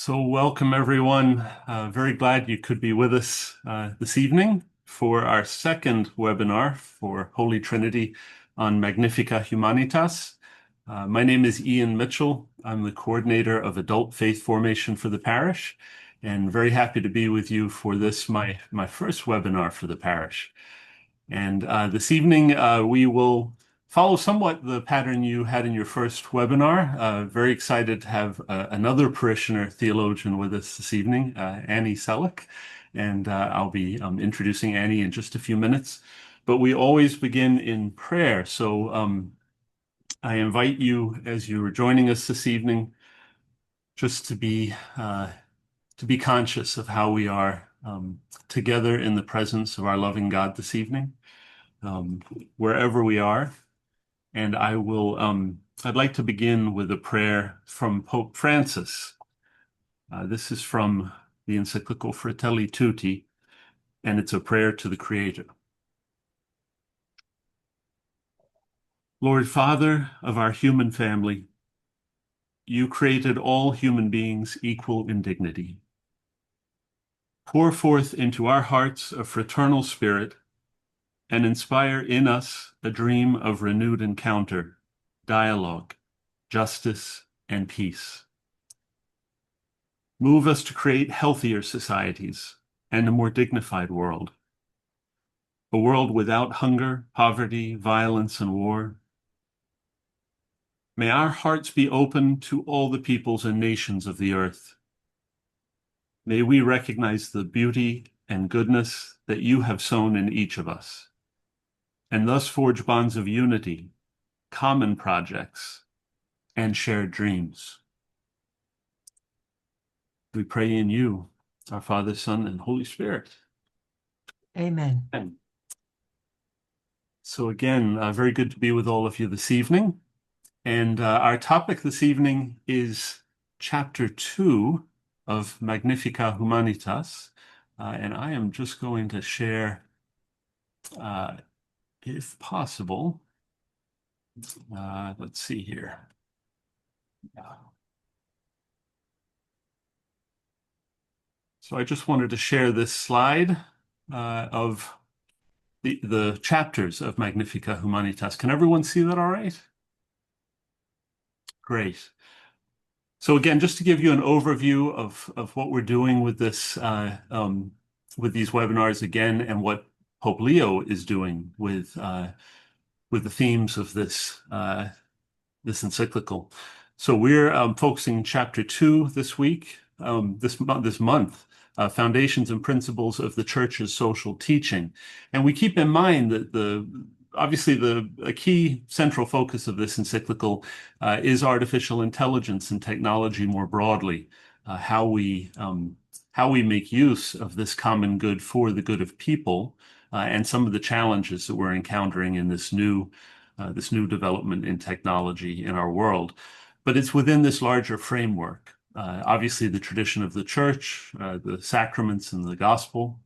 So welcome everyone. Very glad you could be with us this evening for our second webinar for Holy Trinity on Magnifica Humanitas. My name is Ian Mitchell. I'm the coordinator of adult faith formation for the parish, and very happy to be with you for this, my first webinar for the parish. And this evening we will follow somewhat the pattern you had in your first webinar. Very excited to have another parishioner theologian with us this evening, Annie Selak, and I'll be introducing Annie in just a few minutes. But we always begin in prayer, so I invite you, as you are joining us this evening, just to be conscious of how we are together in the presence of our loving God this evening, wherever we are. And I'd like to begin with a prayer from Pope Francis. This is from the encyclical Fratelli Tutti, and it's a prayer to the Creator. Lord Father of our human family, you created all human beings equal in dignity. Pour forth into our hearts a fraternal spirit and inspire in us a dream of renewed encounter, dialogue, justice, and peace. Move us to create healthier societies and a more dignified world. A world without hunger, poverty, violence, and war. May our hearts be open to all the peoples and nations of the earth. May we recognize the beauty and goodness that you have sown in each of us, and thus forge bonds of unity, common projects, and shared dreams. We pray in you, our Father, Son, and Holy Spirit. Amen. Amen. So again, very good to be with all of you this evening. And our topic this evening is Chapter 2 of Magnifica Humanitas. And I am just going to share, if possible, let's see here. So I just wanted to share this slide of the chapters of Magnifica Humanitas. Can everyone see that all right? Great. So again, just to give you an overview of what we're doing with this, with these webinars again, and what Pope Leo is doing with the themes of this this encyclical. So we're focusing Chapter 2 this week, this month. Foundations and Principles of the Church's Social Teaching. And we keep in mind that obviously a key central focus of this encyclical is artificial intelligence and technology more broadly, how we make use of this common good for the good of people, and some of the challenges that we're encountering in this new development in technology in our world. But it's within this larger framework. Obviously, the tradition of the church, the sacraments and the gospel,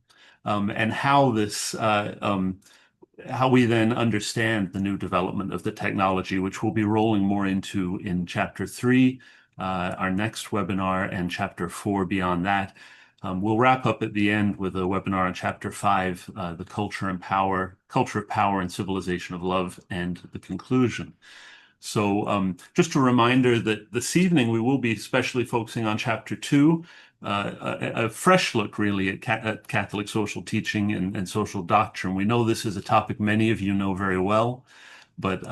and how we then understand the new development of the technology, which we'll be rolling more into in Chapter 3, our next webinar, and Chapter 4 beyond that. We'll wrap up at the end with a webinar on Chapter 5, the culture of power and civilization of love, and the conclusion. So just a reminder that this evening we will be especially focusing on Chapter 2, a fresh look really at Catholic social teaching and social doctrine. We know this is a topic many of you know very well, but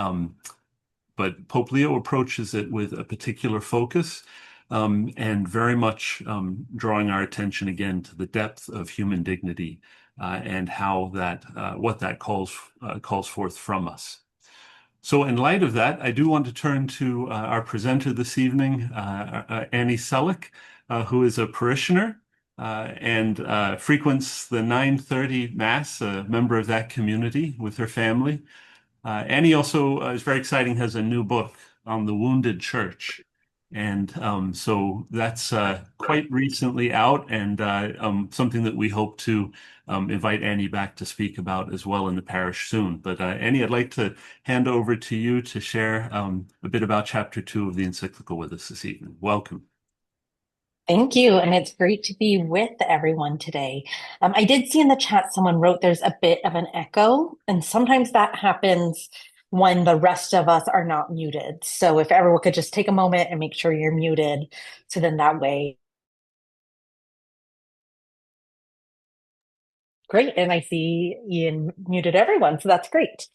Pope Leo approaches it with a particular focus, and very much drawing our attention again to the depth of human dignity and how what that calls forth from us. So in light of that, I do want to turn to our presenter this evening, Annie Selak, who is a parishioner and frequents the 9:30 Mass, a member of that community with her family. Annie also is very exciting, has a new book on the wounded church. And so that's quite recently out, and something that we hope to invite Annie back to speak about as well in the parish soon. But Annie, I'd like to hand over to you to share a bit about Chapter 2 of the encyclical with us this evening. Welcome. Thank you. And it's great to be with everyone today. I did see in the chat someone wrote there's a bit of an echo, and sometimes that happens when the rest of us are not muted. So if everyone could just take a moment and make sure you're muted, so then that way. Great. And I see Ian muted everyone, so that's great.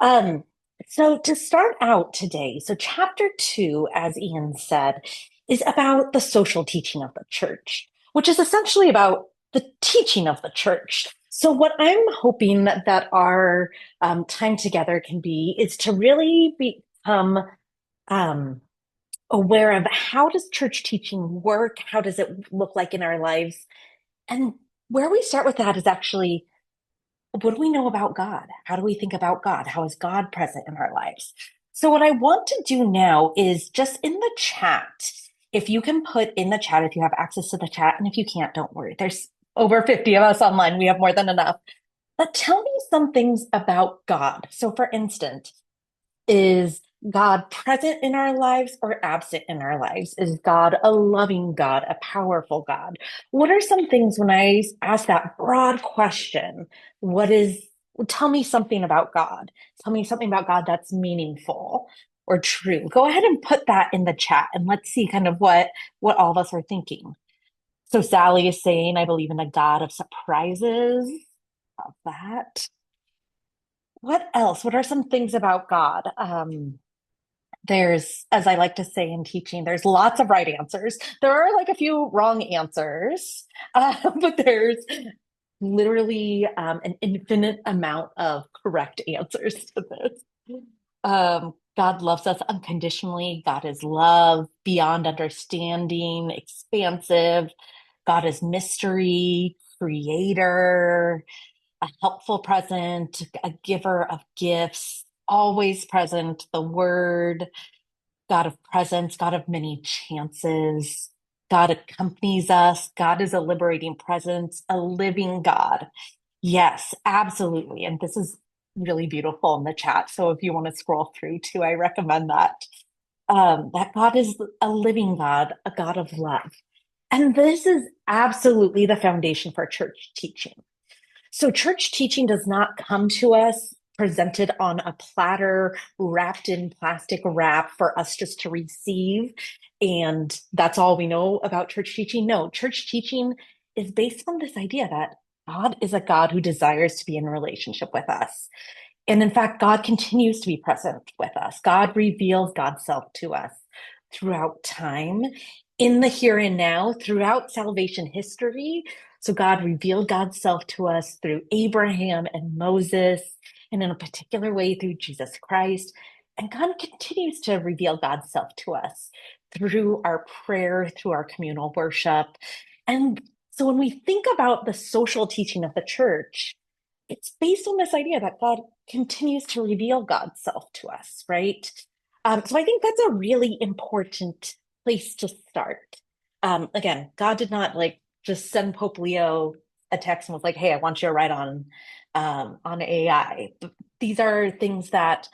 Um, so to start out today, so chapter 2, as Ian said, is about the social teaching of the church, which is essentially about the teaching of the church. So what I'm hoping that our time together can be is to really become um, aware of how does church teaching work? How does it look like in our lives? And where we start with that is actually, what do we know about God? How do we think about God? How is God present in our lives? So, what I want to do now is just in the chat, if you can put in the chat, if you have access to the chat, and if you can't, don't worry. There's over 50 of us online. We have more than enough. But tell me some things about God. So, for instance, is God present in our lives or absent in our lives? Is God a loving God, a powerful God? What are some things when I ask that broad question? What is, tell me something about God. Tell me something about God that's meaningful or true. Go ahead and put that in the chat and let's see kind of what all of us are thinking. So Sally is saying, I believe in a God of surprises. Love that. What else? What are some things about God? There's, as I like to say in teaching, there's lots of right answers. There are like a few wrong answers, but there's literally an infinite amount of correct answers to this. God loves us unconditionally. God is love, beyond understanding, expansive. God is mystery, creator, a helpful present, a giver of gifts, always present, the word, God of presence, God of many chances. God accompanies us. God is a liberating presence, a living God. Yes, absolutely. And this is really beautiful in the chat. So if you want to scroll through too, I recommend that. That God is a living God, a God of love. And this is absolutely the foundation for church teaching. So church teaching does not come to us presented on a platter wrapped in plastic wrap for us just to receive. And that's all we know about church teaching. No, church teaching is based on this idea that God is a God who desires to be in relationship with us. And in fact, God continues to be present with us. God reveals God's self to us throughout time, in the here and now, throughout salvation history. So God revealed God's self to us through Abraham and Moses, and in a particular way through Jesus Christ. And God continues to reveal God's self to us through our prayer, through our communal worship. And so when we think about the social teaching of the church, it's based on this idea that God continues to reveal God's self to us, right? So I think that's a really important place to start. Again, God did not like just send Pope Leo a text and was like, "Hey, I want you to write on AI." These are things that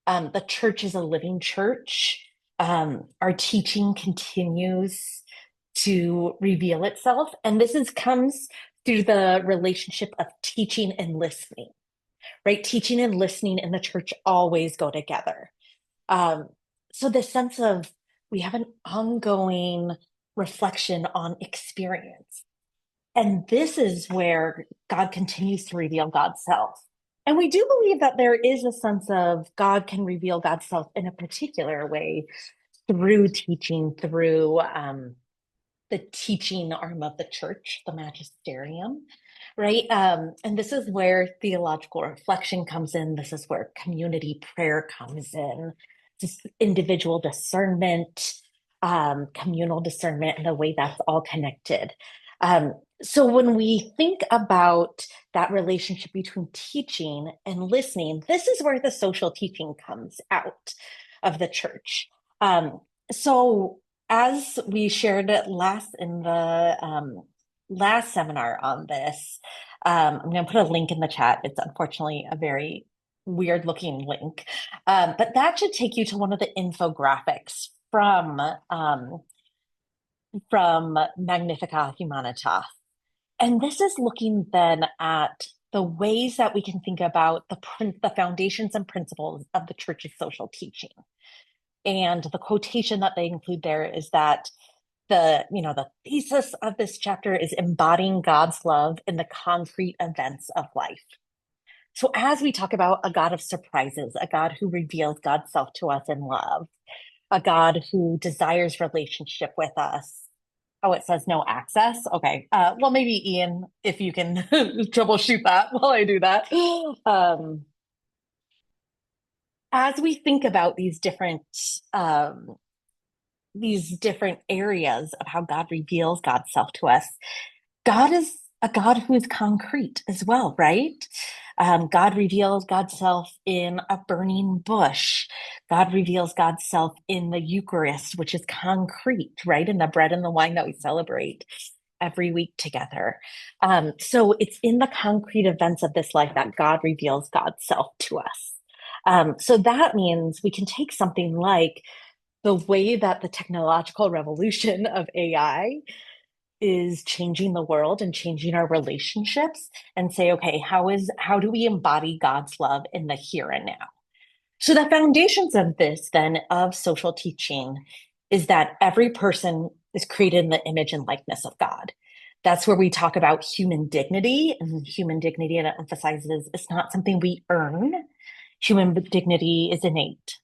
the church is a living church. Our teaching continues to reveal itself, and this is comes through the relationship of teaching and listening, right? Teaching and listening in the church always go together. Um, so the sense of we have an ongoing reflection on experience. And this is where God continues to reveal God's self. And we do believe that there is a sense of God can reveal God's self in a particular way through teaching, through the teaching arm of the church, the magisterium, right? And this is where theological reflection comes in. This is where community prayer comes in, just individual discernment, communal discernment, and the way that's all connected. So when we think about that relationship between teaching and listening, this is where the social teaching comes out of the church. So as we shared last in the last seminar on this, I'm going to put a link in the chat. It's unfortunately a very weird looking link, but that should take you to one of the infographics from from Magnifica Humanitas. And this is looking then at the ways that we can think about the foundations and principles of the church's social teaching. And the quotation that they include there is that the thesis of this chapter is embodying God's love in the concrete events of life. So as we talk about a God of surprises, a God who reveals God's self to us in love, a God who desires relationship with us. Oh, it says no access. Okay. Well, maybe Ian, if you can troubleshoot that while I do that. As we think about these different areas of how God reveals God's self to us, God is a God who is concrete as well, right? God reveals God's self in a burning bush. God reveals God's self in the Eucharist, which is concrete, right? In the bread and the wine that we celebrate every week together. So it's in the concrete events of this life that God reveals God's self to us. So that means we can take something like the way that the technological revolution of AI is changing the world and changing our relationships and say, okay, how do we embody God's love in the here and now? So the foundations of this then of social teaching is that every person is created in the image and likeness of God. That's where we talk about human dignity, and human dignity, and it emphasizes it's not something we earn. Human dignity is innate.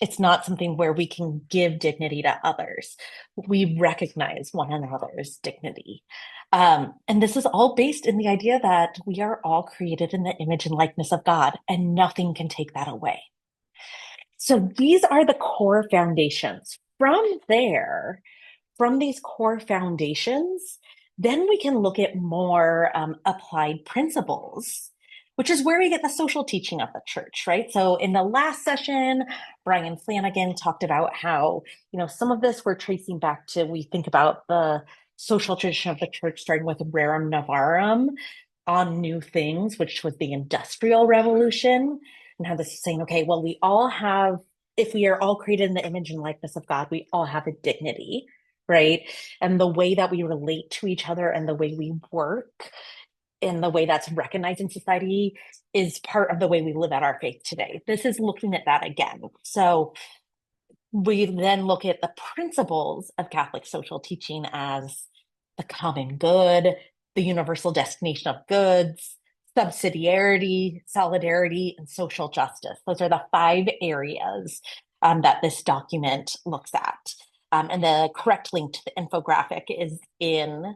It's not something where we can give dignity to others. We recognize one another's dignity. And this is all based in the idea that we are all created in the image and likeness of God, and nothing can take that away. So these are the core foundations. From there, from these core foundations, then we can look at more applied principles, which is where we get the social teaching of the church, right? So in the last session, Brian Flanagan talked about how, some of this we're tracing back to, we think about the social tradition of the church starting with Rerum Novarum on new things, which was the Industrial Revolution, and how this is saying, okay, well, if we are all created in the image and likeness of God, we all have a dignity, right? And the way that we relate to each other and the way we work and the way that's recognized in society is part of the way we live out our faith today. This is looking at that again. So we then look at the principles of Catholic social teaching as the common good, the universal destination of goods, subsidiarity, solidarity, and social justice. Those are the 5 areas that this document looks at. And the correct link to the infographic is in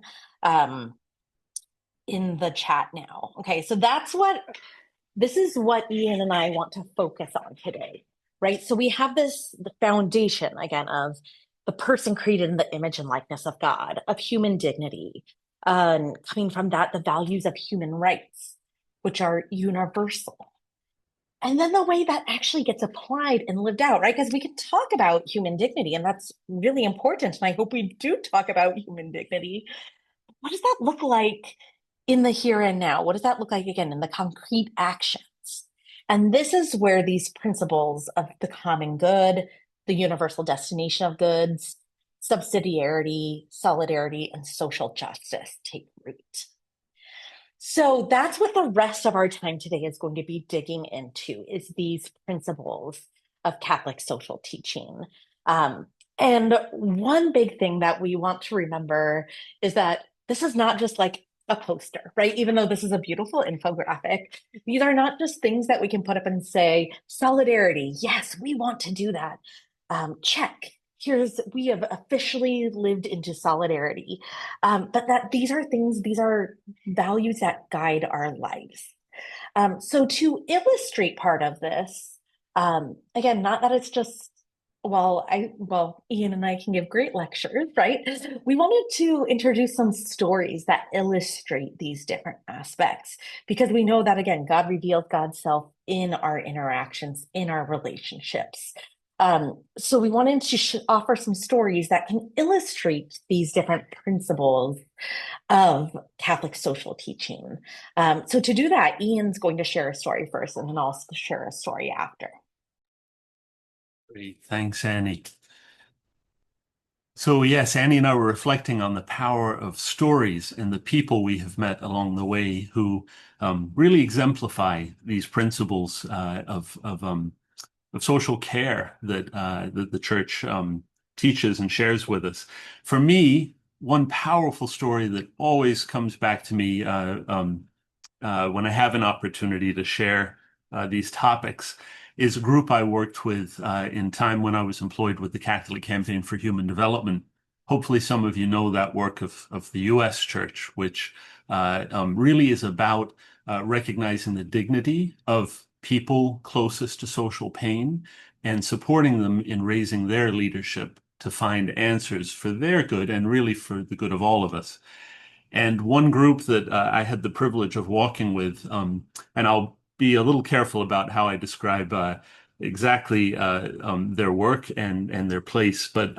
the chat now. Okay, so this is what Ian and I want to focus on today, right? So we have the foundation, again, of the person created in the image and likeness of God, of human dignity, coming from that, the values of human rights, which are universal. And then the way that actually gets applied and lived out, right? Because we can talk about human dignity, and that's really important. And I hope we do talk about human dignity. What does that look like in the here and now? What does that look like, again, in the concrete actions? And this is where these principles of the common good, the universal destination of goods, subsidiarity, solidarity, and social justice take root. So that's what the rest of our time today is going to be digging into, is these principles of Catholic social teaching. And one big thing that we want to remember is that this is not just like a poster, right? Even though this is a beautiful infographic, these are not just things that we can put up and say, solidarity, yes, we want to do that. Check. We have officially lived into solidarity. But that these are values that guide our lives. So to illustrate part of this, again, not that it's just, Ian and I can give great lectures, right? We wanted to introduce some stories that illustrate these different aspects, because we know that, again, God reveals God's self in our interactions, in our relationships. So we wanted to offer some stories that can illustrate these different principles of Catholic social teaching. So to do that, Ian's going to share a story first, and then I'll share a story after. Great. Thanks, Annie. So, yes, Annie and I were reflecting on the power of stories and the people we have met along the way who really exemplify these principles of social care that the church teaches and shares with us. For me, one powerful story that always comes back to me when I have an opportunity to share these topics is a group I worked with in time when I was employed with the Catholic Campaign for Human Development. Hopefully, some of you know that work of the U.S. Church, which really is about recognizing the dignity of people closest to social pain and supporting them in raising their leadership to find answers for their good and really for the good of all of us. And one group that I had the privilege of walking with, and I'll be a little careful about how I describe exactly their work and their place, but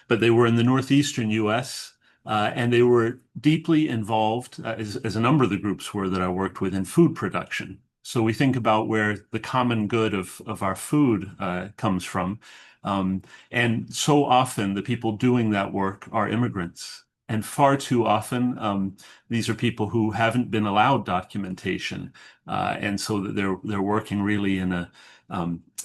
they were in the northeastern U.S. And they were deeply involved, as a number of the groups were that I worked with, in food production. So we think about where the common good of our food comes from. And so often the people doing that work are immigrants. And far too often, these are people who haven't been allowed documentation, and so that they're working really in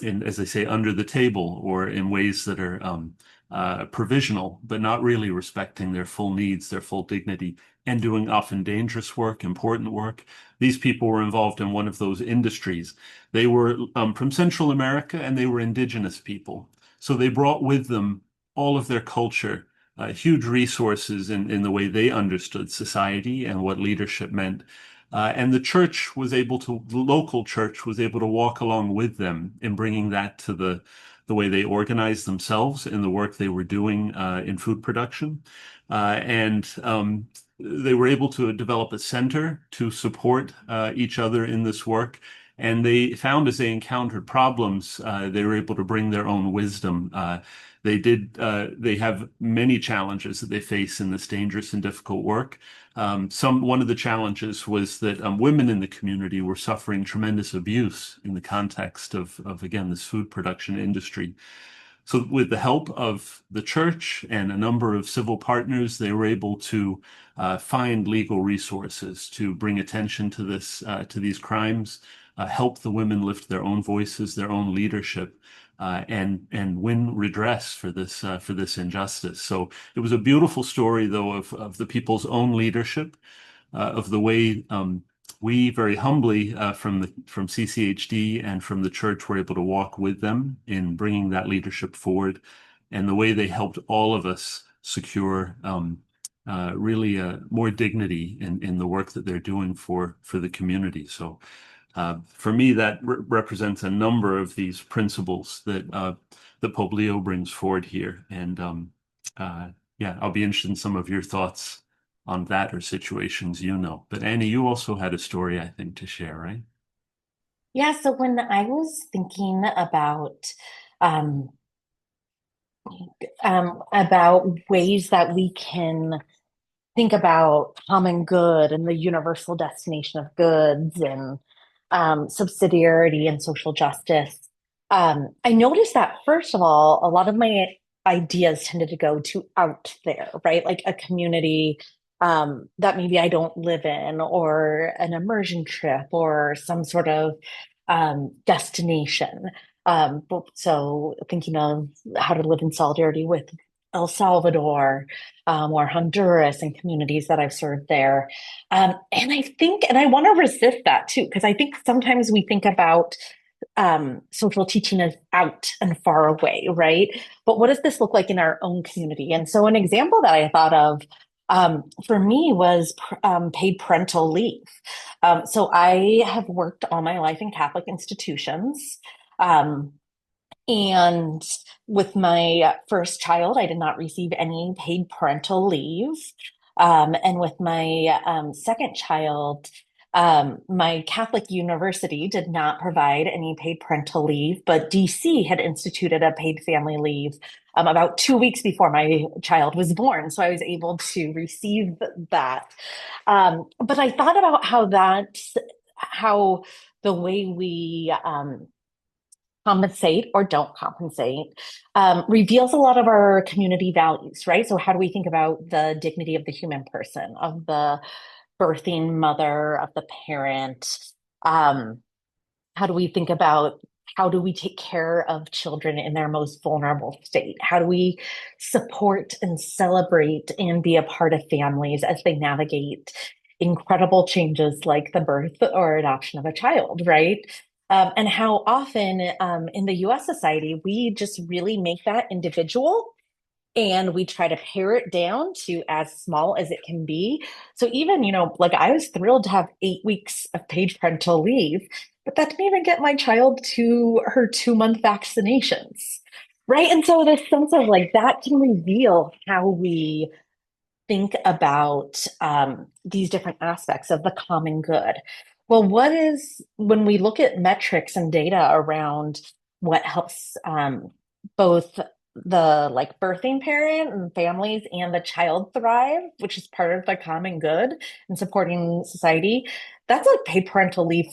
as they say, under the table or in ways that are provisional, but not really respecting their full needs, their full dignity, and doing often dangerous work, important work. These people were involved in one of those industries. They were from Central America, and they were indigenous people, so they brought with them all of their culture, huge resources in the way they understood society and what leadership meant. And the local church was able to walk along with them in bringing that to the way they organized themselves in the work they were doing in food production. And they were able to develop a center to support each other in this work. And they found as they encountered problems, they were able to bring their own wisdom. They have many challenges that they face in this dangerous and difficult work. One of the challenges was that women in the community were suffering tremendous abuse in the context of again, this food production industry. So with the help of the church and a number of civil partners, they were able to find legal resources to bring attention to these crimes, help the women lift their own voices, their own leadership, and win redress for this injustice. So it was a beautiful story, though, of the people's own leadership, of the way we very humbly from CCHD and from the church were able to walk with them in bringing that leadership forward, and the way they helped all of us secure really more dignity in the work that they're doing for the community. So for me, that represents a number of these principles that Pope Leo brings forward here. And yeah, I'll be interested in some of your thoughts on that or situations you know. But Annie, you also had a story, I think, to share, right? Yeah, so when I was thinking um, about ways that we can think about common good and the universal destination of goods and subsidiarity and social justice, I noticed that, first of all, a lot of my ideas tended to go to out there, right? Like a community that maybe I don't live in, or an immersion trip, or some sort of destination. So thinking of how to live in solidarity with El Salvador, or Honduras and communities that I've served there. And I want to resist that too, because I think sometimes we think about social teaching as out and far away, right? But what does this look like in our own community? And so an example that I thought of for me was paid parental leave. So I have worked all my life in Catholic institutions. Um, and with my first child, I did not receive any paid parental leave. And with my second child, my Catholic university did not provide any paid parental leave, but DC had instituted a paid family leave about 2 weeks before my child was born. So I was able to receive that. But I thought about how the way we compensate or don't compensate, reveals a lot of our community values, right? So how do we think about the dignity of the human person, of the birthing mother, of the parent? How do we think about how do we take care of children in their most vulnerable state? How do we support and celebrate and be a part of families as they navigate incredible changes like the birth or adoption of a child, right? And how often in the US society, we just really make that individual and we try to pare it down to as small as it can be. So even, like I was thrilled to have 8 weeks of paid parental leave, but that didn't even get my child to her 2-month vaccinations. Right. And so this sense of like that can reveal how we think about these different aspects of the common good. Well, when we look at metrics and data around what helps both the like birthing parent and families and the child thrive, which is part of the common good and supporting society, that's like paid parental leave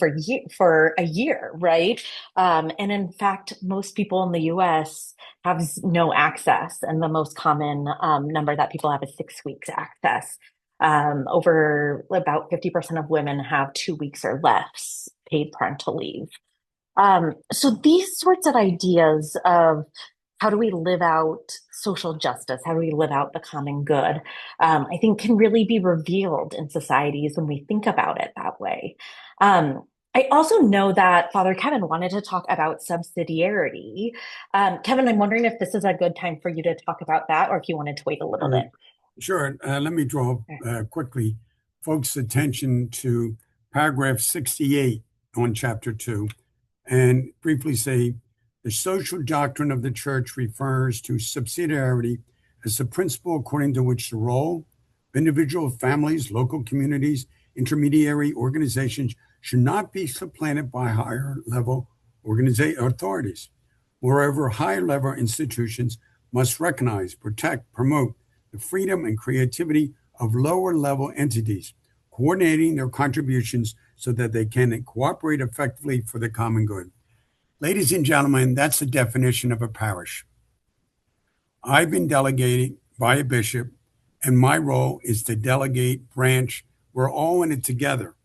for a year, right? And in fact, most people in the US have no access, and the most common number that people have is 6 weeks access. Over about 50% of women have 2 weeks or less paid parental leave. So these sorts of ideas of how do we live out social justice? How do we live out the common good? I think can really be revealed in societies when we think about it that way. I also know that Father Kevin wanted to talk about subsidiarity. Kevin, I'm wondering if this is a good time for you to talk about that, or if you wanted to wait a little bit. Sure. Let me draw quickly folks' attention to paragraph 68 on chapter 2 and briefly say the social doctrine of the church refers to subsidiarity as the principle according to which the role of individual families, local communities, intermediary organizations should not be supplanted by higher level authorities. Moreover, higher level institutions must recognize, protect, promote the freedom and creativity of lower level entities, coordinating their contributions so that they can cooperate effectively for the common good. Ladies and gentlemen, that's the definition of a parish. I've been delegated by a bishop, and my role is to delegate, branch. We're all in it together.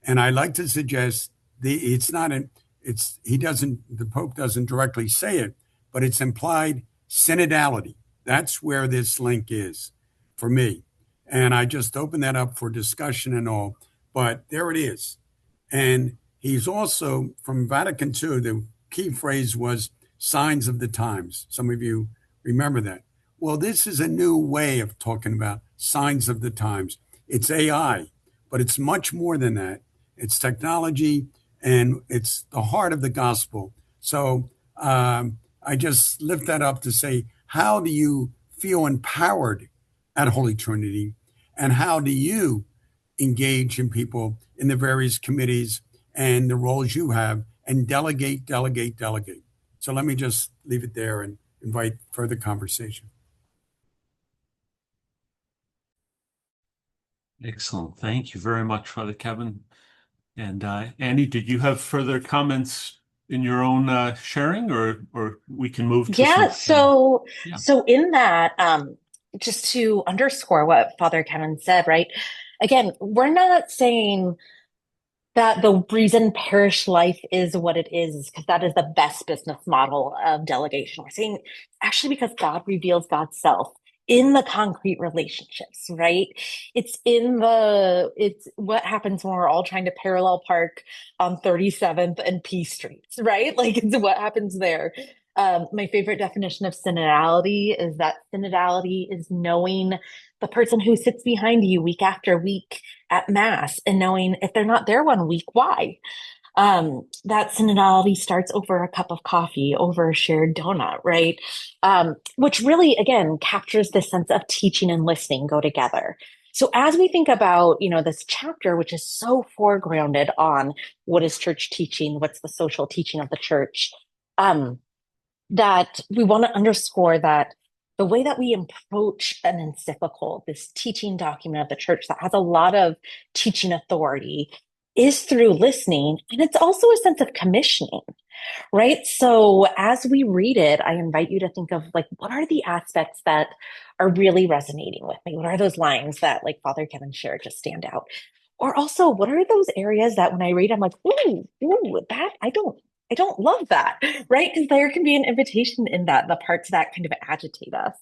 And I like to suggest the Pope doesn't directly say it, but it's implied synodality. That's where this link is for me. And I just open that up for discussion and all, but there it is. And he's also, from Vatican II, the key phrase was signs of the times. Some of you remember that. Well, this is a new way of talking about signs of the times. It's AI, but it's much more than that. It's technology, and it's the heart of the gospel. So I just lift that up to say, how do you feel empowered at Holy Trinity? And how do you engage in people in the various committees and the roles you have and delegate? So let me just leave it there and invite further conversation. Excellent. Thank you very much, Father Kevin. And Annie, did you have further comments in your own sharing, or we can move to so in that, just to underscore what Father Kevin said, right? Again, we're not saying that the reason parish life is what it is because that is the best business model of delegation. We're saying actually because God reveals God's self in the concrete relationships, right? It's what happens when we're all trying to parallel park on 37th and P Streets, right? Like it's what happens there. My favorite definition of synodality is that synodality is knowing the person who sits behind you week after week at Mass and knowing if they're not there one week, why. That synodality starts over a cup of coffee, over a shared donut, right? Which really, again, captures this sense of teaching and listening go together. So as we think about, this chapter, which is so foregrounded on what is church teaching, what's the social teaching of the church, that we want to underscore that the way that we approach an encyclical, this teaching document of the church that has a lot of teaching authority, is through listening. And it's also a sense of commissioning. right? So as we read it, I invite you to think of like, what are the aspects that are really resonating with me? What are those lines that like Father Kevin shared just stand out? Or also, what are those areas that when I read, I'm like, ooh, that I don't love that, right? Because there can be an invitation in that, the parts that kind of agitate us.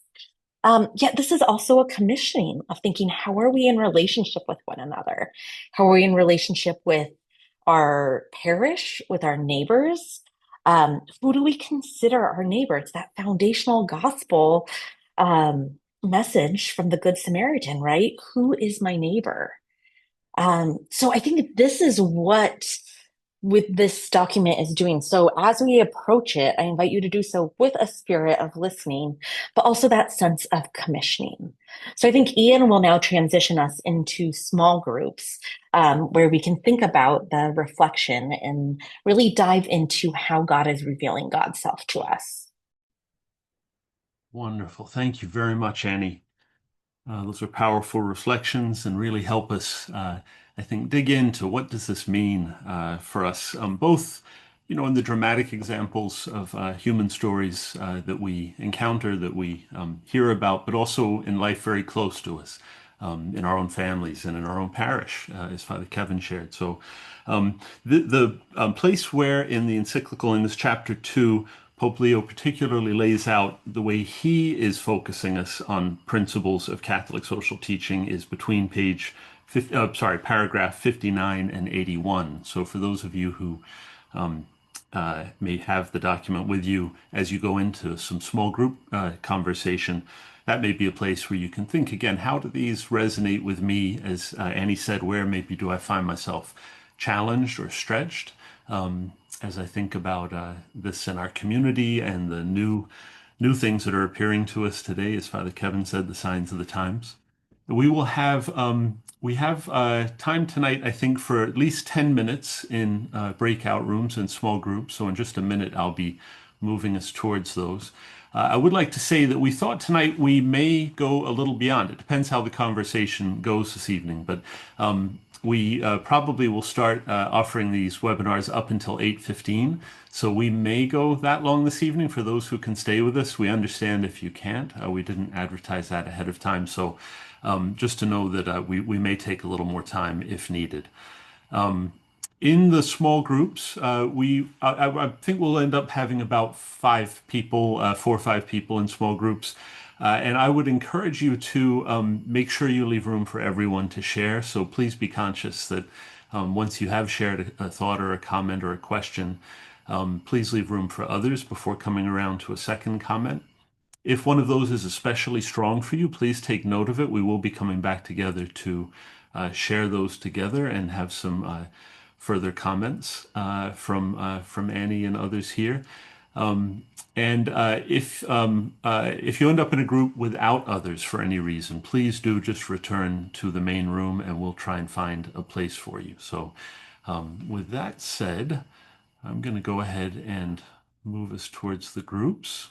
Yet this is also a commissioning of thinking, how are we in relationship with one another? How are we in relationship with our parish, with our neighbors? Who do we consider our neighbor? It's that foundational gospel message from the Good Samaritan, right? Who is my neighbor? So I think this is what with this document is doing. So as we approach it, I invite you to do so with a spirit of listening, but also that sense of commissioning. So I think Ian will now transition us into small groups where we can think about the reflection and really dive into how God is revealing God's self to us. Wonderful. Thank you very much, Annie. Those are powerful reflections and really help us, I think, dig into what does this mean for us, both, in the dramatic examples of human stories that we encounter, that we hear about, but also in life very close to us, in our own families and in our own parish, as Father Kevin shared. So the place where in the encyclical, in this chapter 2, Pope Leo particularly lays out the way he is focusing us on principles of Catholic social teaching is between paragraph 59 and 81. So for those of you who may have the document with you as you go into some small group conversation, that may be a place where you can think again, how do these resonate with me? As Annie said, where maybe do I find myself challenged or stretched? As I think about this in our community and the new things that are appearing to us today, as Father Kevin said, the signs of the times. We have time tonight, I think, for at least 10 minutes in breakout rooms and small groups. So in just a minute, I'll be moving us towards those. I would like to say that we thought tonight we may go a little beyond. It depends how the conversation goes this evening, but we probably will start offering these webinars up until 8:15. So we may go that long this evening for those who can stay with us. We understand if you can't. We didn't advertise that ahead of time. So just to know that we may take a little more time if needed. In the small groups, I think we'll end up having about 5 people, 4 or 5 people in small groups. And I would encourage you to make sure you leave room for everyone to share. So please be conscious that once you have shared a thought or a comment or a question, please leave room for others before coming around to a second comment. If one of those is especially strong for you, please take note of it. We will be coming back together to share those together and have some further comments from Annie and others here. And if you end up in a group without others for any reason, please do just return to the main room and we'll try and find a place for you. So with that said, I'm going to go ahead and move us towards the groups.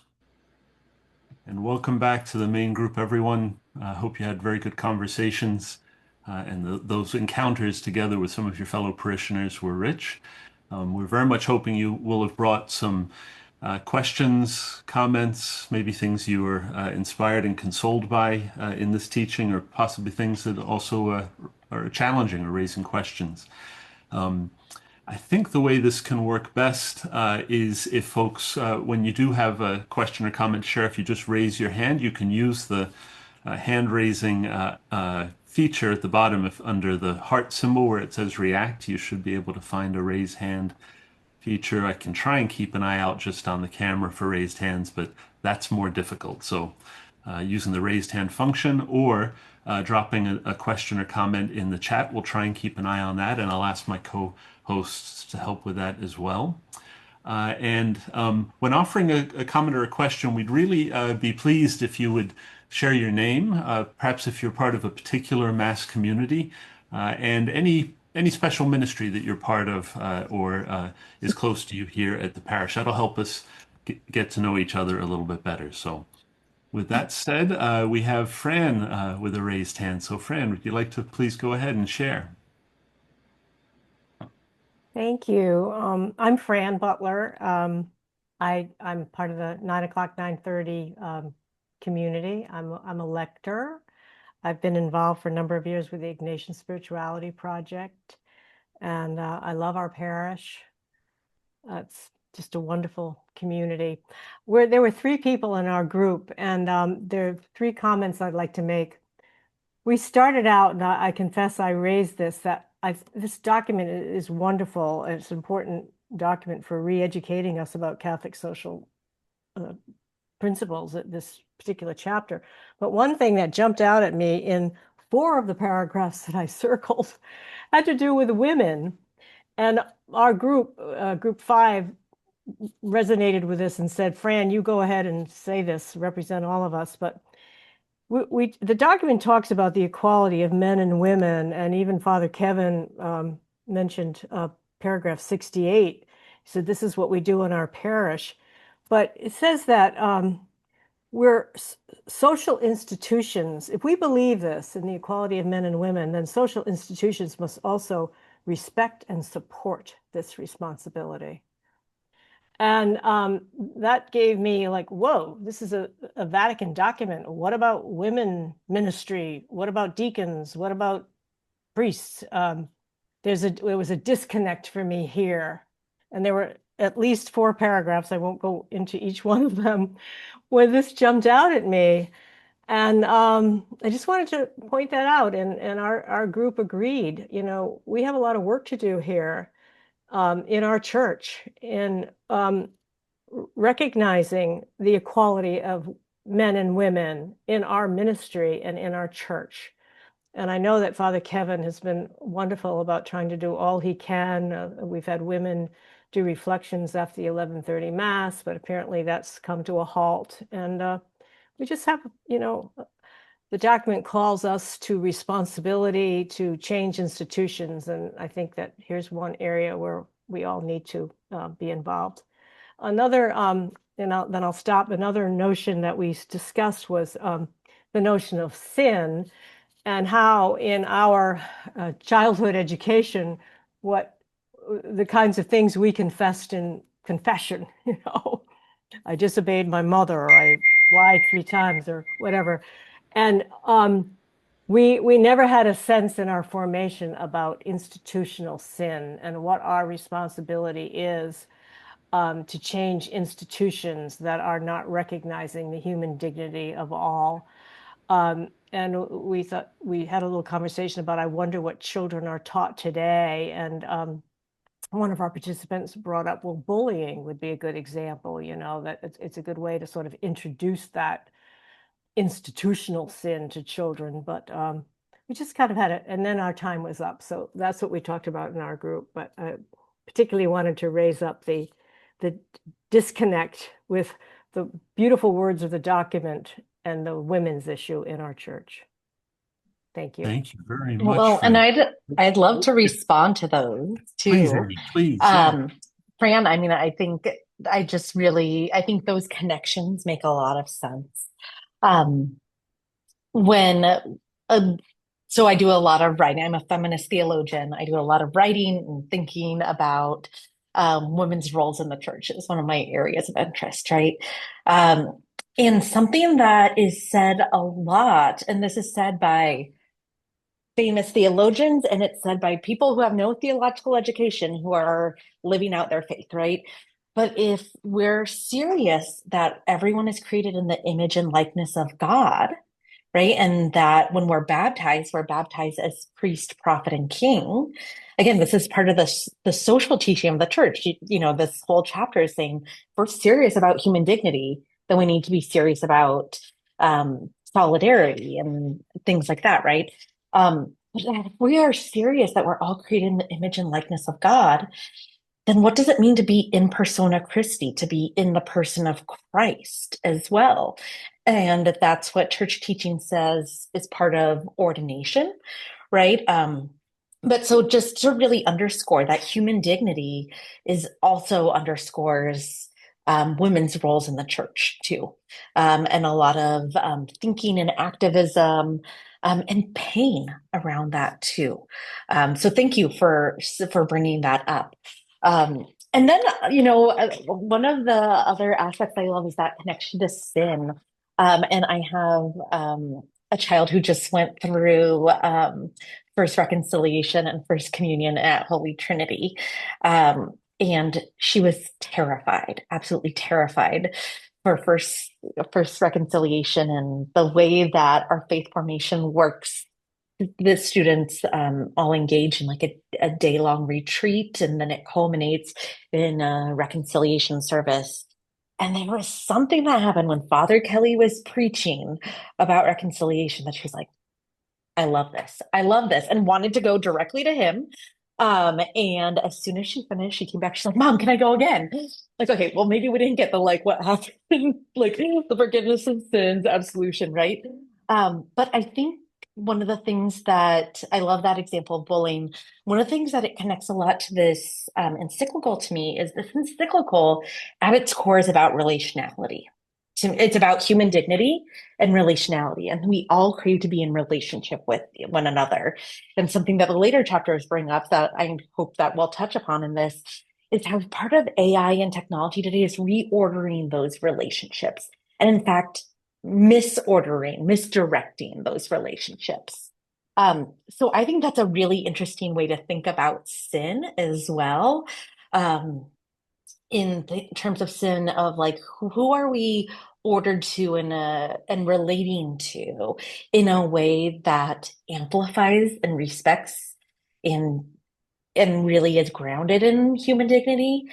And welcome back to the main group, everyone. I hope you had very good conversations and those encounters together with some of your fellow parishioners were rich. We're very much hoping you will have brought some questions, comments, maybe things you were inspired and consoled by in this teaching, or possibly things that also are challenging or raising questions. I think the way this can work best is if folks, when you do have a question or comment to share, if you just raise your hand, you can use the hand raising feature at the bottom under the heart symbol where it says react. You should be able to find a raise hand feature. I can try and keep an eye out just on the camera for raised hands, but that's more difficult. So using the raised hand function or dropping a question or comment in the chat, we'll try and keep an eye on that, and I'll ask my co-hosts to help with that as well. And when offering a comment or a question, we'd really be pleased if you would share your name, perhaps if you're part of a particular Mass community, and any special ministry that you're part of or is close to you here at the parish. That'll help us get to know each other a little bit better. So with that said, we have Fran with a raised hand. So Fran, would you like to please go ahead and share? Thank you. I'm Fran Butler. I'm part of the 9 o'clock, 9:30 community. I'm a lector. I've been involved for a number of years with the Ignatian Spirituality Project, and I love our parish. It's just a wonderful community. There were three people in our group, and there are three comments I'd like to make. We started out, and I confess I raised this, that this document is wonderful, and it's an important document for re-educating us about Catholic social principles at this particular chapter. But one thing that jumped out at me in 4 of the paragraphs that I circled had to do with women. And our group 5, resonated with this and said, Fran, you go ahead and say this, represent all of us. But the document talks about the equality of men and women, and even Father Kevin mentioned paragraph 68. He said, this is what we do in our parish. But it says that we're social institutions. If we believe this in the equality of men and women, then social institutions must also respect and support this responsibility. And that gave me like, whoa, this is a Vatican document. What about women ministry? What about deacons? What about priests? There was a disconnect for me here. And there were at least 4 paragraphs, I won't go into each one of them, where this jumped out at me. And I just wanted to point that out. And our group agreed, we have a lot of work to do here. In our church, in recognizing the equality of men and women in our ministry and in our church. And I know that Father Kevin has been wonderful about trying to do all he can. We've had women do reflections after the 11:30 Mass, but apparently that's come to a halt. And we just have, the document calls us to responsibility to change institutions. And I think that here's one area where we all need to be involved. Another, then I'll stop. Another notion that we discussed was the notion of sin, and how in our childhood education, what the kinds of things we confessed in confession, I disobeyed my mother, or I lied 3 times, or whatever. And we never had a sense in our formation about institutional sin and what our responsibility is to change institutions that are not recognizing the human dignity of all. And we thought, we had a little conversation about, I wonder what children are taught today. And one of our participants brought up, well, bullying would be a good example, that it's a good way to sort of introduce that institutional sin to children. But we just kind of had it, and then our time was up. So that's what we talked about in our group. But I particularly wanted to raise up the disconnect with the beautiful words of the document and the women's issue in our church. Thank you. Thank you very much. Well, Fran. and I'd love to respond to those too. Please, Amy, please. Yeah. Fran, I mean, I think those connections make a lot of sense. So I do a lot of writing. I'm a feminist theologian. I do a lot of writing and thinking about women's roles in the church. It's one of my areas of interest, right? And something that is said a lot, and this is said by famous theologians, and it's said by people who have no theological education, who are living out their faith, right? But if we're serious that everyone is created in the image and likeness of God, right? And that when we're baptized as priest, prophet, and king. Again, this is part of the social teaching of the church. This whole chapter is saying, if we're serious about human dignity, then we need to be serious about solidarity and things like that, right? But if we are serious that we're all created in the image and likeness of God, then what does it mean to be in persona Christi, to be in the person of Christ as well? And that's what church teaching says is part of ordination, right? But so just to really underscore that human dignity is also underscores women's roles in the church too. And a lot of thinking and activism and pain around that too. So thank you for bringing that up. And then, one of the other aspects I love is that connection to sin. And I have a child who just went through First Reconciliation and First Communion at Holy Trinity. And she was terrified, absolutely terrified for first reconciliation and the way that our faith formation works. The students all engage in like a day-long retreat, and then it culminates in a reconciliation service. And there was something that happened when Father Kelly was preaching about reconciliation that she was like, I love this. I love this, and wanted to go directly to him. And as soon as she finished, she came back. She's like, Mom, can I go again? Like, okay, well, maybe we didn't get the like what happened, like the forgiveness of sins, absolution, right? But I think one of the things that I love that example of bullying, one of the things that it connects a lot to this encyclical to me is this encyclical at its core is about relationality. It's about human dignity and relationality, and we all crave to be in relationship with one another. And something that the later chapters bring up that I hope that we'll touch upon in this is how part of AI and technology today is reordering those relationships, and in fact, misdirecting those relationships. So I think that's a really interesting way to think about sin as well. In terms of sin, of like who are we ordered to and relating to in a way that amplifies and respects and really is grounded in human dignity.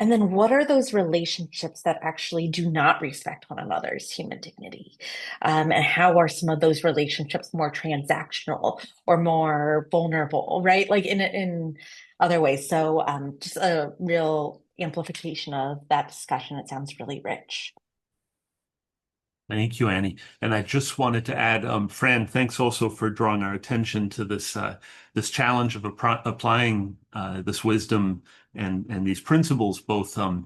And then what are those relationships that actually do not respect one another's human dignity? And how are some of those relationships more transactional or more vulnerable, right? Like in other ways. So just a real amplification of that discussion. It sounds really rich. Thank you, Annie. And I just wanted to add, Fran, thanks also for drawing our attention to this challenge of applying this wisdom and these principles, both to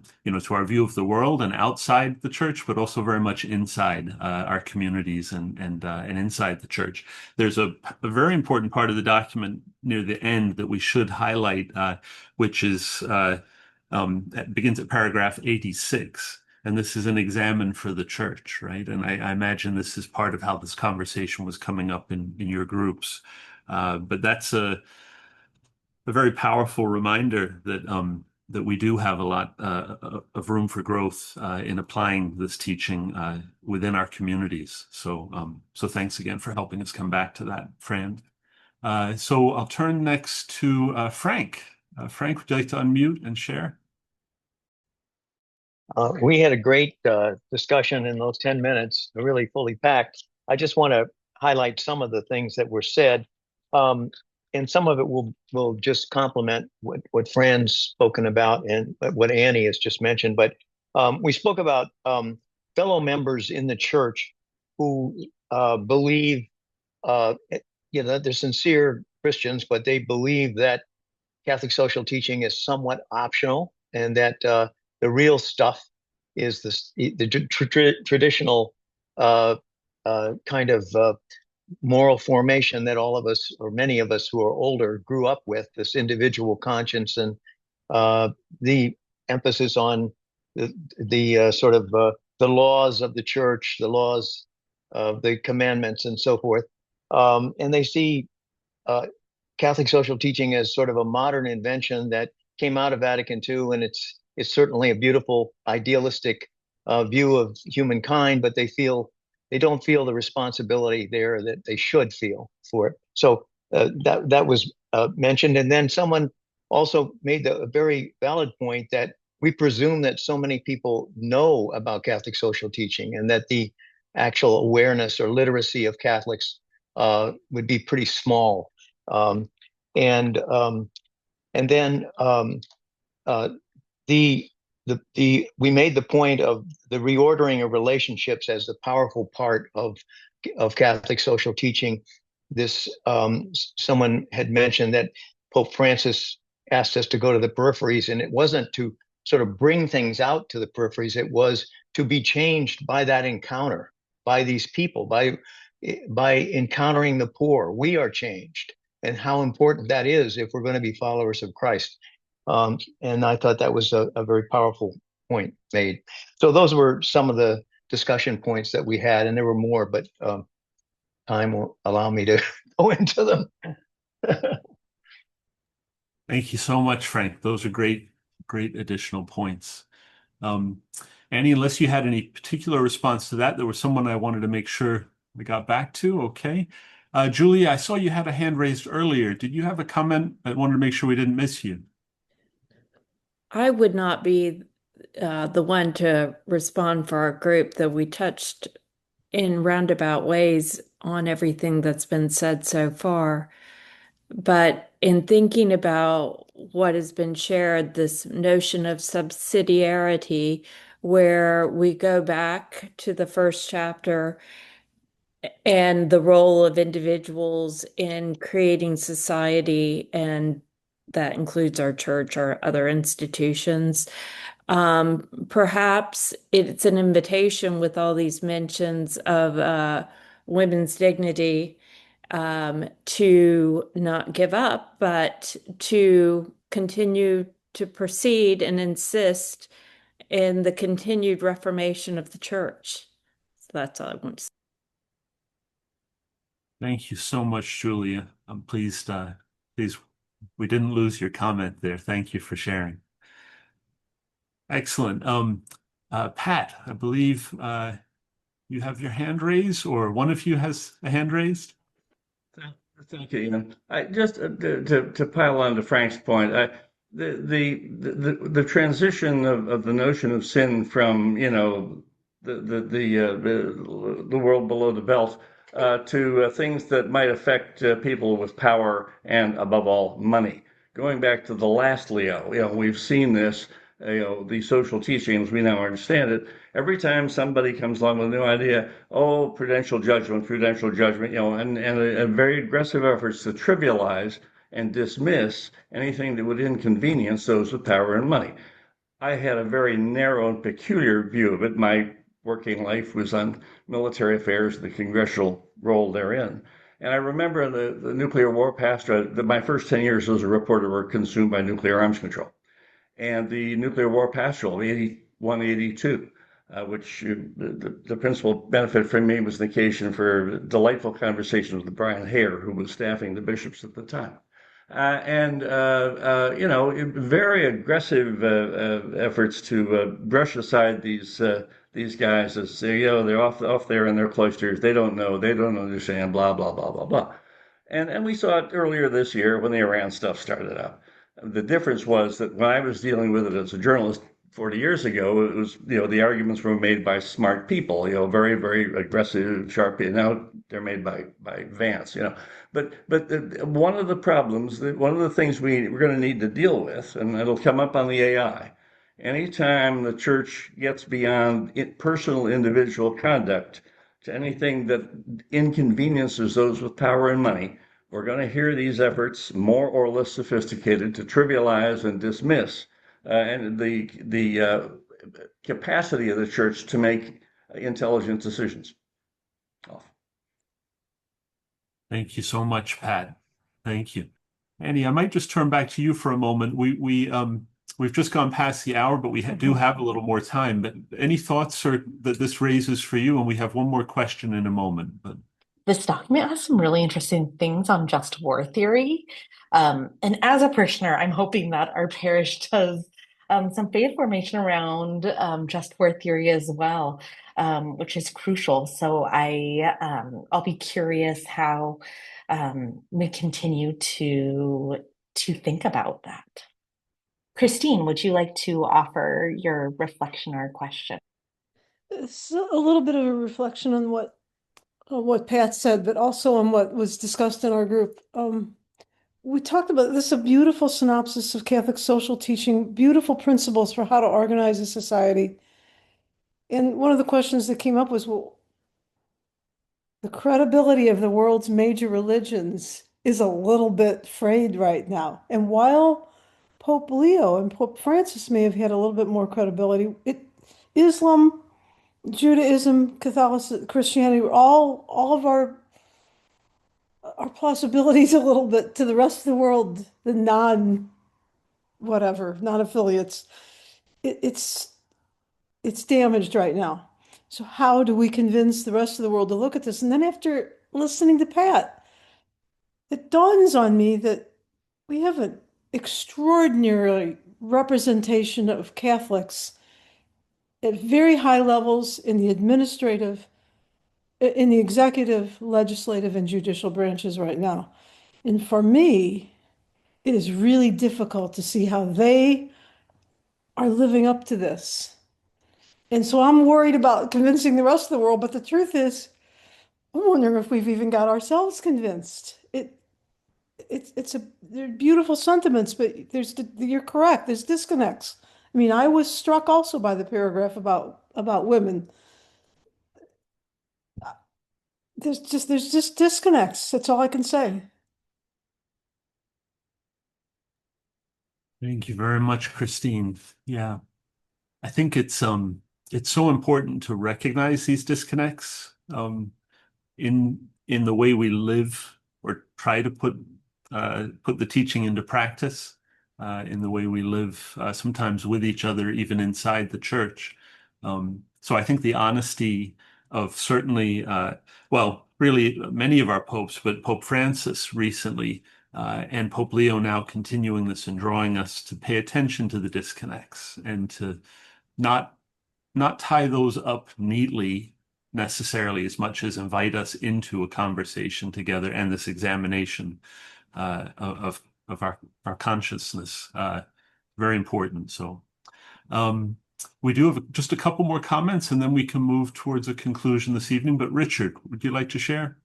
our view of the world and outside the church, but also very much inside our communities and inside the church. There's a very important part of the document near the end that we should highlight, which is begins at paragraph 86. And this is an examine for the church, right? And I imagine this is part of how this conversation was coming up in your groups. But that's a very powerful reminder that we do have a lot of room for growth in applying this teaching within our communities. So thanks again for helping us come back to that, Fran. So I'll turn next to Frank. Frank, would you like to unmute and share? We had a great discussion in those 10 minutes, really fully packed. I just want to highlight some of the things that were said. And some of it will just complement what Fran's spoken about and what Annie has just mentioned. But we spoke about fellow members in the church who believe, they're sincere Christians, but they believe that Catholic social teaching is somewhat optional, and that the real stuff is the traditional kind of moral formation that all of us, or many of us who are older, grew up with, this individual conscience and the emphasis on the sort of the laws of the church, the laws of the commandments and so forth. And they see Catholic social teaching as sort of a modern invention that came out of Vatican II, and it's certainly a beautiful, idealistic view of humankind, but they don't feel the responsibility there that they should feel for it. So that was mentioned. And then someone also made a very valid point that we presume that so many people know about Catholic social teaching, and that the actual awareness or literacy of Catholics would be pretty small. And then we made the point of the reordering of relationships as the powerful part of Catholic social teaching. This someone had mentioned that Pope Francis asked us to go to the peripheries, and it wasn't to sort of bring things out to the peripheries. It was to be changed by that encounter, by these people, by by encountering the poor, we are changed, and how important that is if we're going to be followers of Christ. And I thought that was a very powerful point made. So those were some of the discussion points that we had, and there were more, but time won't allow me to go into them. Thank you so much, Frank. Those are great additional points. Annie, unless you had any particular response to that, there was someone I wanted to make sure we got back to. Okay. Julia, I saw you had a hand raised earlier. Did you have a comment? I wanted to make sure we didn't miss you. I would not be the one to respond for our group, though we touched in roundabout ways on everything that's been said so far. But in thinking about what has been shared, this notion of subsidiarity, where we go back to the first chapter and the role of individuals in creating society, and that includes our church, our other institutions. Perhaps it's an invitation with all these mentions of women's dignity to not give up, but to continue to proceed and insist in the continued reformation of the church. So that's all I want to say. Thank you so much, Julia. I'm pleased, we didn't lose your comment there. Thank you for sharing. Excellent. Pat, I believe you have your hand raised, or one of you has a hand raised. Thank you, Ian. I just to pile on to Frank's point, the transition of the notion of sin from the world below the belt to things that might affect people with power and above all money. Going back to the last Leo, we've seen this. The social teachings, we now understand it. Every time somebody comes along with a new idea, prudential judgment, and very aggressive efforts to trivialize and dismiss anything that would inconvenience those with power and money. I had a very narrow and peculiar view of it. My working life was on military affairs, the congressional role therein. And I remember the nuclear war pastor, my first 10 years as a reporter were consumed by nuclear arms control. And the nuclear war pastoral, 81, 82, which the principal benefit for me was the occasion for delightful conversations with Brian Hare, who was staffing the bishops at the time. Very aggressive efforts to brush aside these guys as they're off there in their cloisters. They don't know, they don't understand, blah blah blah blah blah. And we saw it earlier this year when the Iran stuff started up. The difference was that when I was dealing with it as a journalist 40 years ago, it was, the arguments were made by smart people, very, very aggressive, sharp. Now they're made by Vance, But one of the problems, one of the things we're going to need to deal with, and it'll come up on the AI, anytime the church gets beyond personal individual conduct to anything that inconveniences those with power and money, we're going to hear these efforts, more or less sophisticated, to trivialize and dismiss and the capacity of the church to make intelligent decisions. Thank you so much, Pat. Thank you. Annie, I might just turn back to you for a moment. We've just gone past the hour, but we do have a little more time. But any thoughts that this raises for you? And we have one more question in a moment. But this document has some really interesting things on just war theory. And as a parishioner, I'm hoping that our parish does some faith formation around just war theory as well, which is crucial. So I'll be curious how we continue to think about that. Christine, would you like to offer your reflection or question? It's a little bit of a reflection on what Pat said, but also on what was discussed in our group. We talked about this, a beautiful synopsis of Catholic social teaching, beautiful principles for how to organize a society. And one of the questions that came up was, well, the credibility of the world's major religions is a little bit frayed right now. And while Pope Leo and Pope Francis may have had a little bit more credibility, Islam Judaism, Catholicism, Christianity, all of our possibilities a little bit to the rest of the world, the non-affiliates. It's damaged right now. So how do we convince the rest of the world to look at this? And then after listening to Pat, it dawns on me that we have an extraordinary representation of Catholics at very high levels in the executive, legislative, and judicial branches right now. And for me, it is really difficult to see how they are living up to this. And so I'm worried about convincing the rest of the world, but the truth is, I'm wondering if we've even got ourselves convinced. They're beautiful sentiments, but you're correct. There's disconnects. I mean, I was struck also by the paragraph about women. There's just disconnects. That's all I can say. Thank you very much, Christine. Yeah, I think it's so important to recognize these disconnects in the way we live or try to put the teaching into practice in the way we live sometimes with each other, even inside the church. So I think the honesty of certainly, well, really many of our popes, but Pope Francis recently and Pope Leo now continuing this and drawing us to pay attention to the disconnects and to not tie those up neatly necessarily as much as invite us into a conversation together and this examination of our consciousness. Very important. So we do have just a couple more comments and then we can move towards a conclusion this evening. But Richard, would you like to share?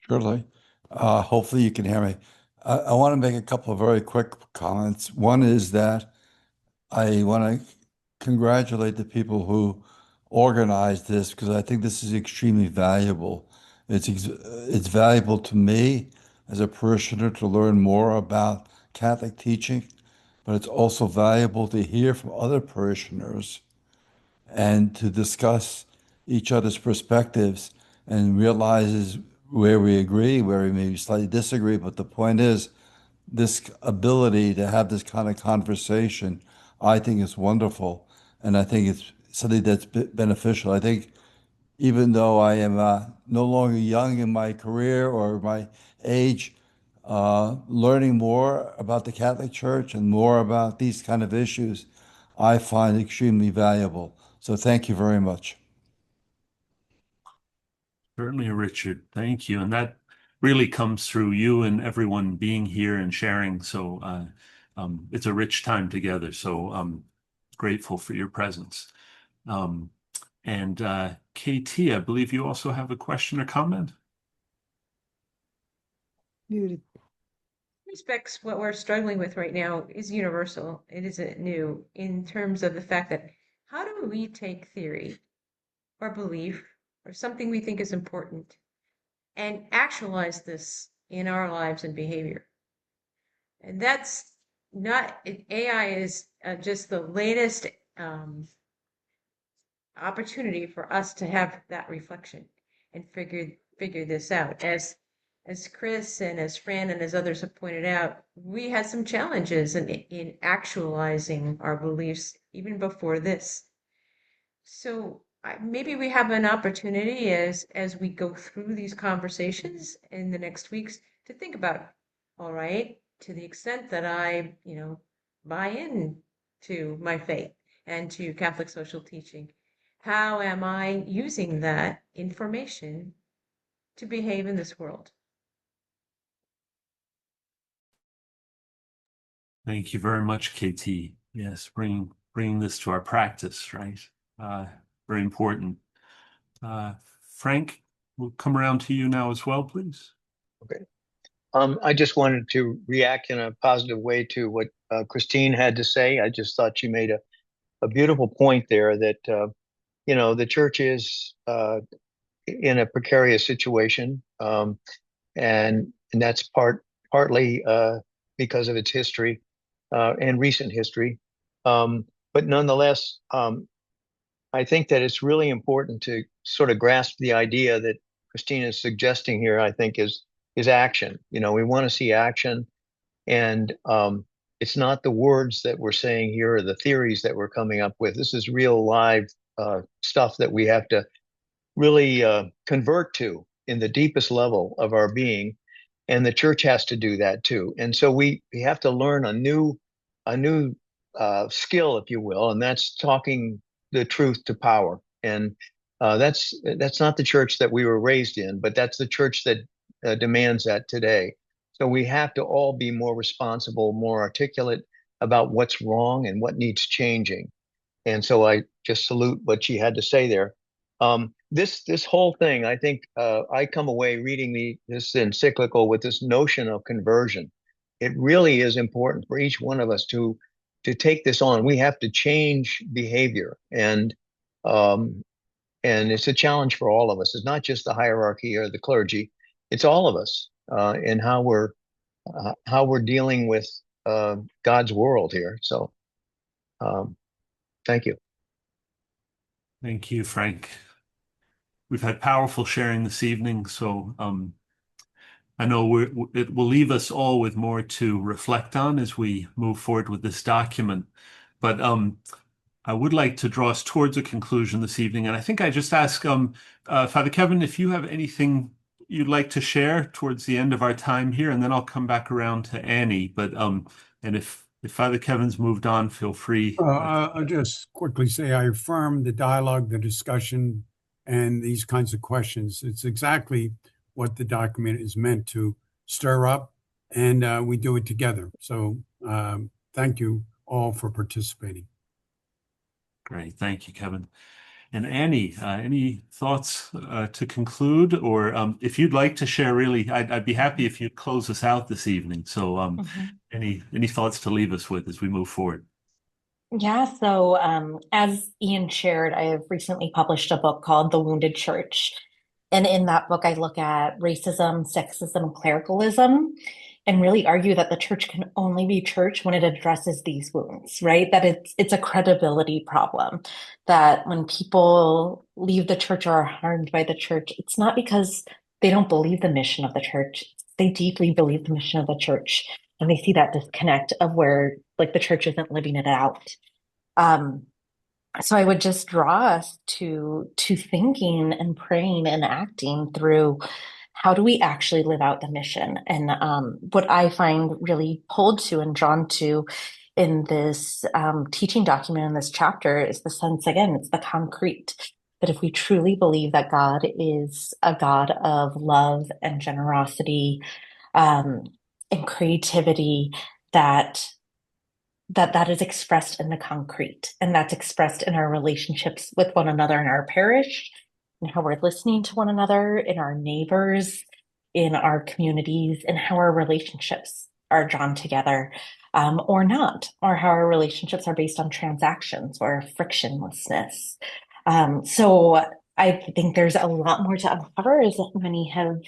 Surely. Hopefully you can hear me. I want to make a couple of very quick comments. One is that I want to congratulate the people who organized this because I think this is extremely valuable. It's valuable to me as a parishioner to learn more about Catholic teaching, but it's also valuable to hear from other parishioners and to discuss each other's perspectives and realizes where we agree, where we maybe slightly disagree. But the point is, this ability to have this kind of conversation, I think is wonderful. And I think it's something that's beneficial. I think even though I am no longer young in my career or my age, learning more about the Catholic Church and more about these kind of issues, I find extremely valuable. So thank you very much. Certainly, Richard. Thank you. And that really comes through you and everyone being here and sharing. So it's a rich time together. So I'm grateful for your presence. And KT, I believe you also have a question or comment. Muted. Respects what we're struggling with right now is universal. It isn't new in terms of the fact that how do we take theory or belief or something we think is important and actualize this in our lives and behavior? And that's not, AI is just the latest opportunity for us to have that reflection and figure this out. As Chris and as Fran and as others have pointed out, we had some challenges in actualizing our beliefs even before this. So maybe we have an opportunity as we go through these conversations in the next weeks to think about, all right, to the extent that I, buy in to my faith and to Catholic social teaching, how am I using that information to behave in this world? Thank you very much, KT. Yes, bringing this to our practice, right? Very important. Frank, we'll come around to you now as well, please. Okay. I just wanted to react in a positive way to what Christine had to say. I just thought she made a beautiful point there that, the church is in a precarious situation. And that's partly because of its history and recent history. But nonetheless, I think that it's really important to sort of grasp the idea that Christina is suggesting here, I think is action. You know, we want to see action, and it's not the words that we're saying here or the theories that we're coming up with. This is real live stuff that we have to really convert to in the deepest level of our being, and the church has to do that too. And so we have to learn a new skill, if you will, and that's talking the truth to power. And that's not the church that we were raised in, but that's the church that demands that today. So we have to all be more responsible, more articulate about what's wrong and what needs changing. And so I just salute what she had to say there. This whole thing, I think I come away reading this encyclical with this notion of conversion. It really is important for each one of us to take this on. We have to change behavior, and it's a challenge for all of us. It's not just the hierarchy or the clergy; it's all of us, and how we're dealing with God's world here. So, thank you. Thank you, Frank. We've had powerful sharing this evening, so I know it will leave us all with more to reflect on as we move forward with this document. But I would like to draw us towards a conclusion this evening, and I think I just ask Father Kevin if you have anything you'd like to share towards the end of our time here, and then I'll come back around to Annie. But and if Father Kevin's moved on, feel free. I'll just quickly say I affirm the dialogue, the discussion, and these kinds of questions. It's exactly what the document is meant to stir up, and we do it together. So thank you all for participating. Great. Thank you, Kevin. And Annie, any thoughts to conclude? Or if you'd like to share, really, I'd be happy if you'd close us out this evening. So any thoughts to leave us with as we move forward? Yeah, so as Ian shared, I have recently published a book called The Wounded Church. And in that book, I look at racism, sexism, clericalism, and really argue that the church can only be church when it addresses these wounds, right? That it's a credibility problem. That when people leave the church or are harmed by the church, it's not because they don't believe the mission of the church. They deeply believe the mission of the church, and they see that disconnect of where like the church isn't living it out. So I would just draw us to thinking and praying and acting through how do we actually live out the mission. And what I find really pulled to and drawn to in this teaching document in this chapter is the sense, again, it's the concrete. That if we truly believe that God is a God of love and generosity and creativity, that is expressed in the concrete, and that's expressed in our relationships with one another in our parish, and how we're listening to one another, in our neighbors, in our communities, and how our relationships are drawn together or not, or how our relationships are based on transactions or frictionlessness. So I think there's a lot more to uncover, as many have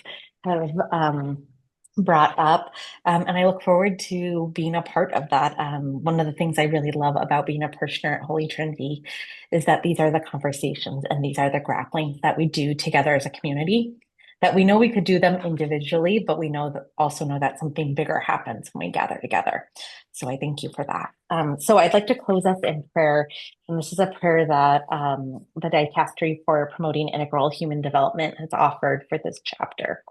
brought up. And I look forward to being a part of that. One of the things I really love about being a parishioner at Holy Trinity is that these are the conversations and these are the grapplings that we do together as a community, that we know we could do them individually, but we also know that something bigger happens when we gather together. So I thank you for that. So I'd like to close us in prayer. And this is a prayer that the Dicastery for Promoting Integral Human Development has offered for this chapter.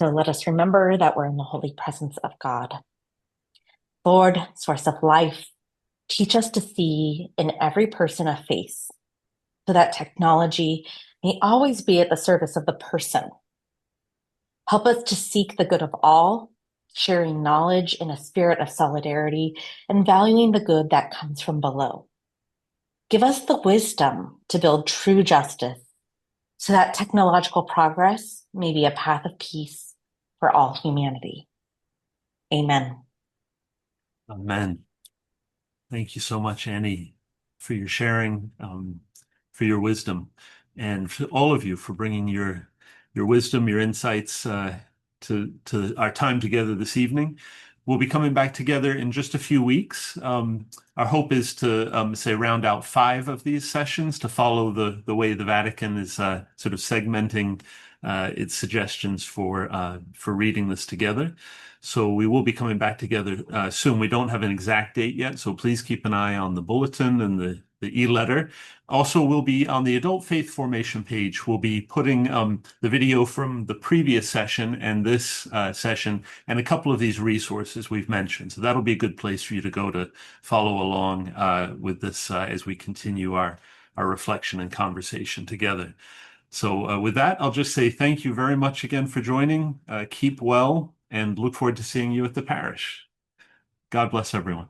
So let us remember that we're in the holy presence of God. Lord, source of life, teach us to see in every person a face, so that technology may always be at the service of the person. Help us to seek the good of all, sharing knowledge in a spirit of solidarity and valuing the good that comes from below. Give us the wisdom to build true justice, so that technological progress may be a path of peace for all humanity. Amen. Amen. Thank you so much, Annie, for your sharing, for your wisdom, and for all of you for bringing your wisdom, your insights to our time together this evening. we'll be coming back together in just a few weeks. Our hope is to say round out 5 of these sessions to follow the way the Vatican is sort of segmenting its suggestions for reading this together. So we will be coming back together soon. We don't have an exact date yet, so please keep an eye on the bulletin and the e-letter. Also, we'll be on the Adult Faith Formation page. We'll be putting the video from the previous session and this session and a couple of these resources we've mentioned. So that'll be a good place for you to go to follow along with this as we continue our reflection and conversation together. So with that, I'll just say thank you very much again for joining. Keep well and look forward to seeing you at the parish. God bless everyone.